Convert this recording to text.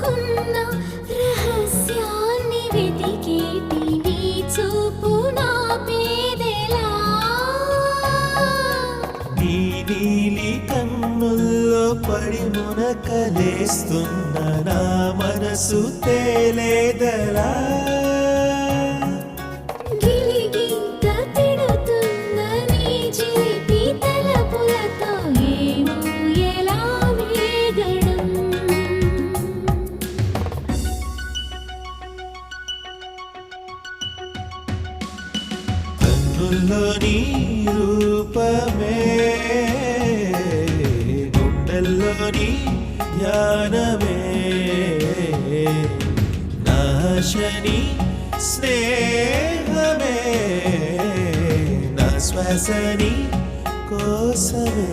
దాచుకున్న రహస్యాన్ని వెతికేటి నీ చూపు నా పేదెలా నీ నీలి కన్నుల్లో పడి మునకలేస్తున్న నా మనసు తేలేదలా గిలిగింత తిడుతున్న నీ చిలిపి తలపులతో ఏమో ఎలా వేగడం కన్నుల్లో నీ రూపమే గుండెల్లో నీ ధ్యానమే నాశని స్నేహమే నా శ్వాసని కోసమే